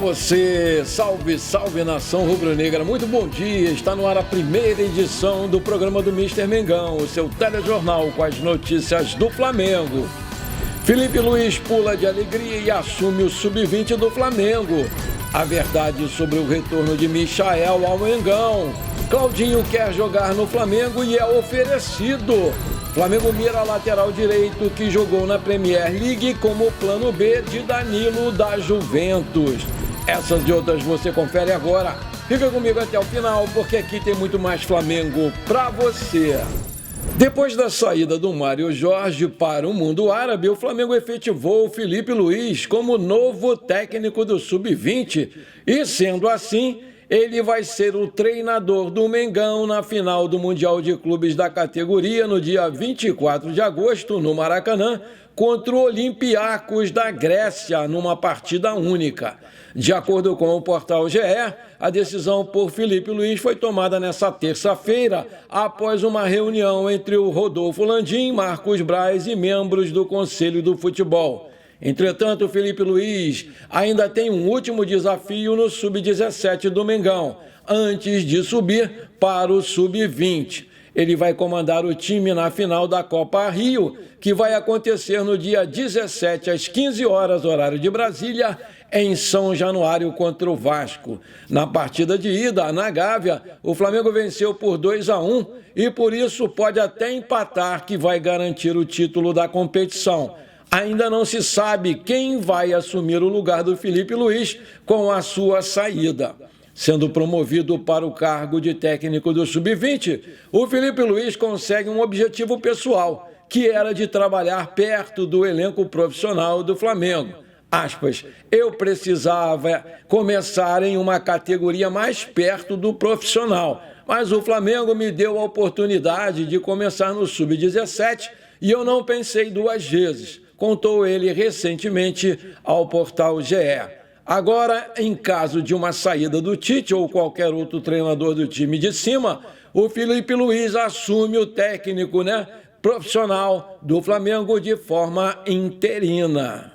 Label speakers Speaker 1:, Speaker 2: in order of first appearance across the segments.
Speaker 1: você, salve, salve nação rubro-negra, muito bom dia, está no ar a primeira edição do programa do Mister Mengão, o seu telejornal com as notícias do Flamengo. Felipe Luiz pula de alegria e assume o sub-20 do Flamengo. A verdade sobre o retorno de Michael ao Mengão. Claudinho quer jogar no Flamengo e é oferecido. Flamengo mira a lateral direito que jogou na Premier League como plano B de Danilo da Juventus. Essas e outras você confere agora. Fica comigo até o final, porque aqui tem muito mais Flamengo pra você. Depois da saída do Mário Jorge para o mundo árabe, o Flamengo efetivou o Felipe Luiz como novo técnico do Sub-20 e, sendo assim, ele vai ser o treinador do Mengão na final do Mundial de Clubes da categoria no dia 24 de agosto, no Maracanã, contra o Olympiacos da Grécia, numa partida única. De acordo com o portal GE, a decisão por Felipe Luiz foi tomada nesta terça-feira, após uma reunião entre o Rodolfo Landim, Marcos Braz e membros do Conselho do Futebol. Entretanto, o Felipe Luiz ainda tem um último desafio no Sub-17 do Mengão, antes de subir para o Sub-20. Ele vai comandar o time na final da Copa Rio, que vai acontecer no dia 17 às 15 horas, horário de Brasília, em São Januário contra o Vasco. Na partida de ida, na Gávea, o Flamengo venceu por 2-1 e por isso pode até empatar, que vai garantir o título da competição. Ainda não se sabe quem vai assumir o lugar do Felipe Luiz com a sua saída. Sendo promovido para o cargo de técnico do Sub-20, o Felipe Luiz consegue um objetivo pessoal, que era de trabalhar perto do elenco profissional do Flamengo. Aspas, eu precisava começar em uma categoria mais perto do profissional, mas o Flamengo me deu a oportunidade de começar no Sub-17 e eu não pensei duas vezes, contou ele recentemente ao portal GE. Agora, em caso de uma saída do Tite ou qualquer outro treinador do time de cima, o Felipe Luiz assume o técnico, profissional do Flamengo de forma interina.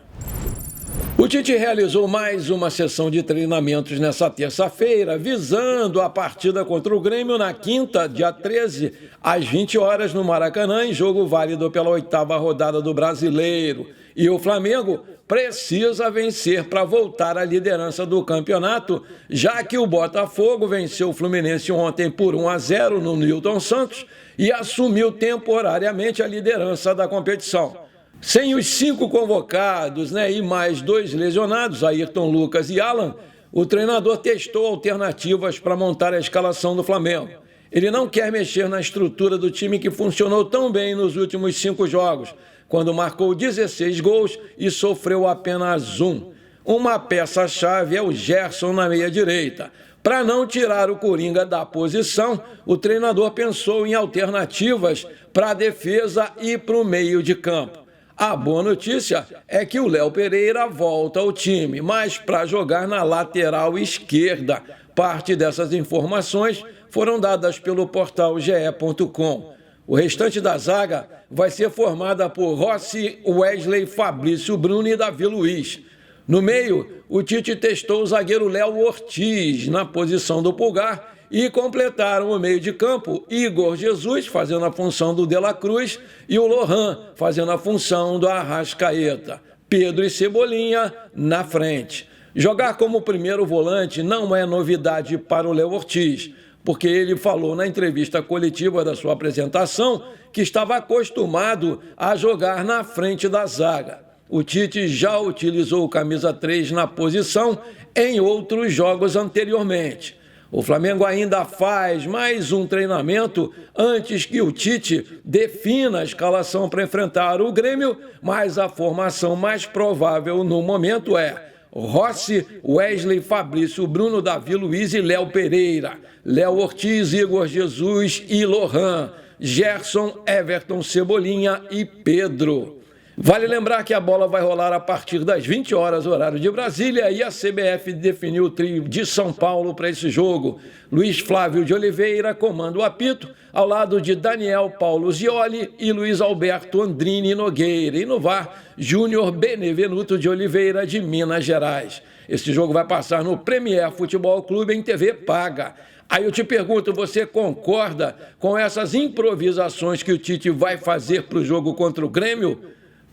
Speaker 1: O Tite realizou mais uma sessão de treinamentos nessa terça-feira, visando a partida contra o Grêmio na quinta, dia 13, às 20 horas no Maracanã, em jogo válido pela 8ª rodada do Brasileiro. E o Flamengo precisa vencer para voltar à liderança do campeonato, já que o Botafogo venceu o Fluminense ontem por 1-0 no Newton Santos e assumiu temporariamente a liderança da competição. Sem os 5 convocados e mais 2 lesionados, Ayrton Lucas e Alan, o treinador testou alternativas para montar a escalação do Flamengo. Ele não quer mexer na estrutura do time que funcionou tão bem nos últimos 5 jogos, quando marcou 16 gols e sofreu apenas 1. Uma peça-chave é o Gerson na meia-direita. Para não tirar o Coringa da posição, o treinador pensou em alternativas para a defesa e para o meio de campo. A boa notícia é que o Léo Pereira volta ao time, mas para jogar na lateral esquerda. Parte dessas informações foram dadas pelo portal ge.com. O restante da zaga vai ser formada por Rossi, Wesley, Fabrício Bruno e Davi Luiz. No meio, o Tite testou o zagueiro Léo Ortiz na posição do Pulgar e completaram o meio de campo Igor Jesus fazendo a função do De La Cruz e o Lohan fazendo a função do Arrascaeta. Pedro e Cebolinha na frente. Jogar como primeiro volante não é novidade para o Léo Ortiz, porque ele falou na entrevista coletiva da sua apresentação que estava acostumado a jogar na frente da zaga. O Tite já utilizou o camisa 3 na posição em outros jogos anteriormente. O Flamengo ainda faz mais um treinamento antes que o Tite defina a escalação para enfrentar o Grêmio, mas a formação mais provável no momento é Rossi, Wesley, Fabrício, Bruno, Davi Luiz e Léo Pereira, Léo Ortiz, Igor Jesus e Lohan, Gerson, Everton, Cebolinha e Pedro. Vale lembrar que a bola vai rolar a partir das 20 horas, horário de Brasília, e a CBF definiu o trio de São Paulo para esse jogo. Luiz Flávio de Oliveira comanda o apito, ao lado de Daniel Paulo Zioli e Luiz Alberto Andrini Nogueira. E no VAR, Júnior Benevenuto de Oliveira, de Minas Gerais. Esse jogo vai passar no Premier Futebol Clube em TV paga. Aí eu te pergunto, você concorda com essas improvisações que o Tite vai fazer para o jogo contra o Grêmio?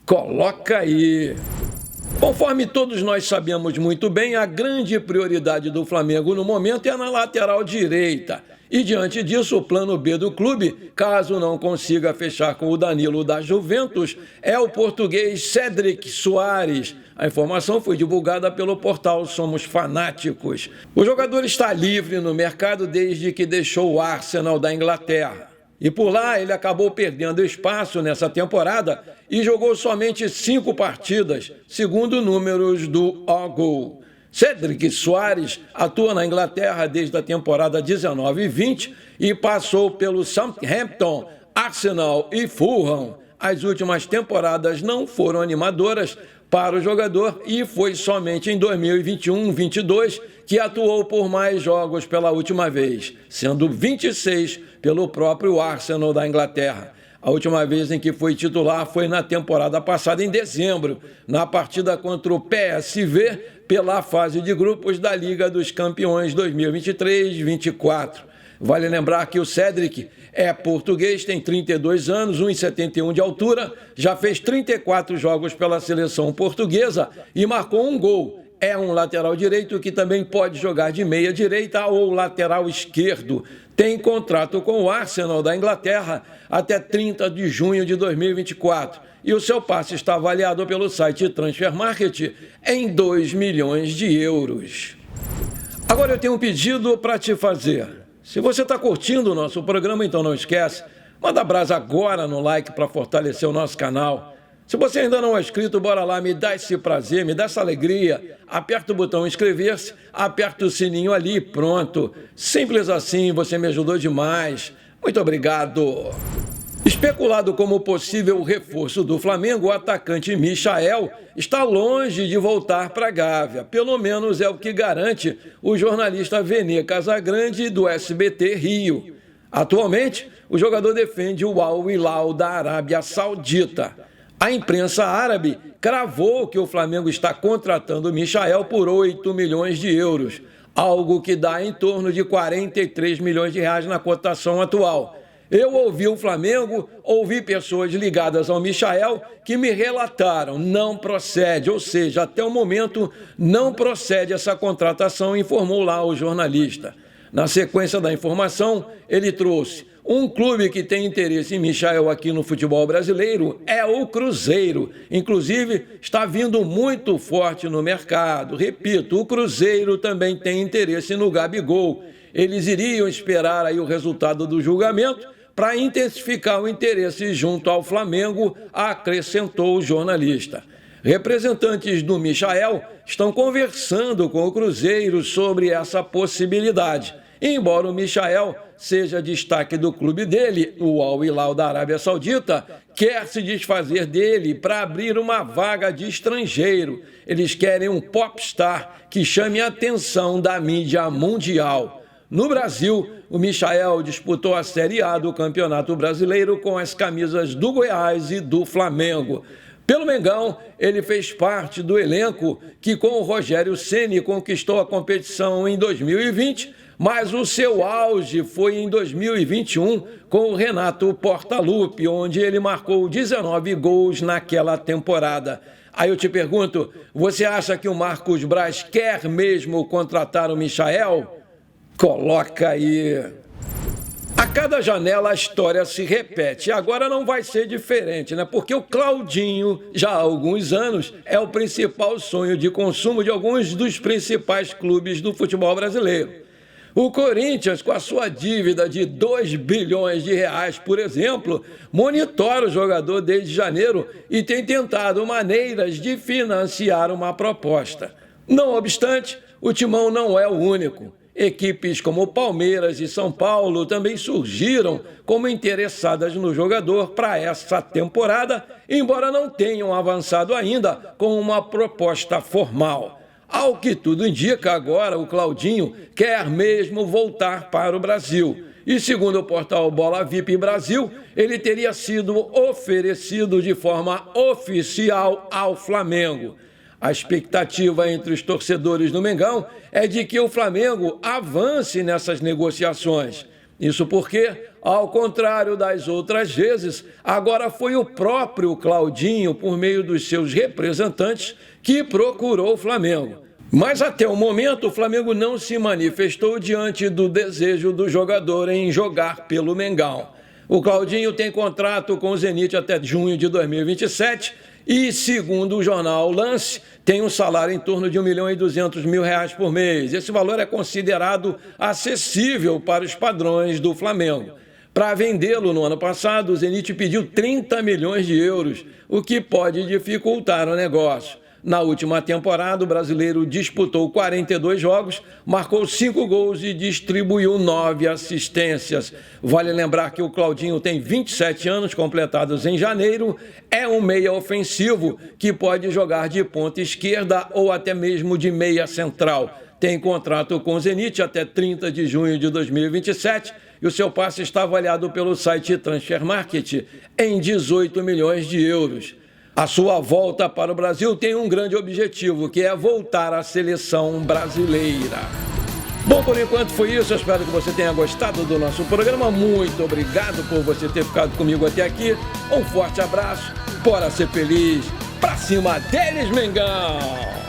Speaker 1: Coloca aí! Conforme todos nós sabemos muito bem, a grande prioridade do Flamengo no momento é na lateral direita. E diante disso, o plano B do clube, caso não consiga fechar com o Danilo da Juventus, é o português Cédric Soares. A informação foi divulgada pelo portal Somos Fanáticos. O jogador está livre no mercado desde que deixou o Arsenal da Inglaterra. E por lá ele acabou perdendo espaço nessa temporada e jogou somente 5 partidas, segundo números do All-Goal. Cédric Soares atua na Inglaterra desde a temporada 19-20 e passou pelo Southampton, Arsenal e Fulham. As últimas temporadas não foram animadoras para o jogador e foi somente em 2021-22 que atuou por mais jogos pela última vez, sendo 26 pelo próprio Arsenal da Inglaterra. A última vez em que foi titular foi na temporada passada, em dezembro, na partida contra o PSV pela fase de grupos da Liga dos Campeões 2023-24. Vale lembrar que o Cédric é português, tem 32 anos, 1,71 de altura, já fez 34 jogos pela seleção portuguesa e marcou um gol. É um lateral direito que também pode jogar de meia direita ou lateral esquerdo. Tem contrato com o Arsenal da Inglaterra até 30 de junho de 2024. E o seu passe está avaliado pelo site Transfermarkt em 2 milhões de euros. Agora eu tenho um pedido para te fazer. Se você está curtindo o nosso programa, então não esquece, manda brasa agora no like para fortalecer o nosso canal. Se você ainda não é inscrito, bora lá, me dá esse prazer, me dá essa alegria. Aperta o botão inscrever-se, aperta o sininho ali e pronto. Simples assim, você me ajudou demais. Muito obrigado. Especulado como possível reforço do Flamengo, o atacante Michael está longe de voltar para a Gávea. Pelo menos é o que garante o jornalista Vene Casagrande do SBT Rio. Atualmente, o jogador defende o Al Hilal da Arábia Saudita. A imprensa árabe cravou que o Flamengo está contratando o Michael por 8 milhões de euros, algo que dá em torno de 43 milhões de reais na cotação atual. Eu ouvi o Flamengo, ouvi pessoas ligadas ao Michael que me relataram, não procede, ou seja, até o momento não procede essa contratação, informou lá o jornalista. Na sequência da informação, ele trouxe: um clube que tem interesse em Michael aqui no futebol brasileiro é o Cruzeiro. Inclusive, está vindo muito forte no mercado. Repito, o Cruzeiro também tem interesse no Gabigol. Eles iriam esperar aí o resultado do julgamento para intensificar o interesse junto ao Flamengo, acrescentou o jornalista. Representantes do Michael estão conversando com o Cruzeiro sobre essa possibilidade. Embora o Michael seja destaque do clube dele, o Al Hilal da Arábia Saudita quer se desfazer dele para abrir uma vaga de estrangeiro. Eles querem um popstar que chame a atenção da mídia mundial. No Brasil, o Michael disputou a Série A do Campeonato Brasileiro com as camisas do Goiás e do Flamengo. Pelo Mengão, ele fez parte do elenco que com o Rogério Ceni conquistou a competição em 2020, mas o seu auge foi em 2021 com o Renato Portaluppi, onde ele marcou 19 gols naquela temporada. Aí eu te pergunto, você acha que o Marcos Braz quer mesmo contratar o Michael? Coloca aí. A cada janela a história se repete. Agora não vai ser diferente, né? Porque o Claudinho, já há alguns anos, é o principal sonho de consumo de alguns dos principais clubes do futebol brasileiro. O Corinthians, com a sua dívida de 2 bilhões de reais, por exemplo, monitora o jogador desde janeiro e tem tentado maneiras de financiar uma proposta. Não obstante, o Timão não é o único. Equipes como Palmeiras e São Paulo também surgiram como interessadas no jogador para essa temporada, embora não tenham avançado ainda com uma proposta formal. Ao que tudo indica, agora o Claudinho quer mesmo voltar para o Brasil. E segundo o portal Bola VIP Brasil, ele teria sido oferecido de forma oficial ao Flamengo. A expectativa entre os torcedores do Mengão é de que o Flamengo avance nessas negociações. Isso porque, ao contrário das outras vezes, agora foi o próprio Claudinho, por meio dos seus representantes, que procurou o Flamengo. Mas até o momento, o Flamengo não se manifestou diante do desejo do jogador em jogar pelo Mengão. O Claudinho tem contrato com o Zenit até junho de 2027 e, segundo o jornal Lance, tem um salário em torno de R$ 1.200.000 por mês. Esse valor é considerado acessível para os padrões do Flamengo. Para vendê-lo no ano passado, o Zenit pediu 30 milhões de euros, o que pode dificultar o negócio. Na última temporada, o brasileiro disputou 42 jogos, marcou 5 gols e distribuiu 9 assistências. Vale lembrar que o Claudinho tem 27 anos, completados em janeiro, é um meia ofensivo que pode jogar de ponta esquerda ou até mesmo de meia central. Tem contrato com o Zenit até 30 de junho de 2027 e o seu passe está avaliado pelo site Transfer Market em 18 milhões de euros. A sua volta para o Brasil tem um grande objetivo, que é voltar à seleção brasileira. Bom, por enquanto foi isso. Eu espero que você tenha gostado do nosso programa. Muito obrigado por você ter ficado comigo até aqui. Um forte abraço. Bora ser feliz. Pra cima deles, Mengão!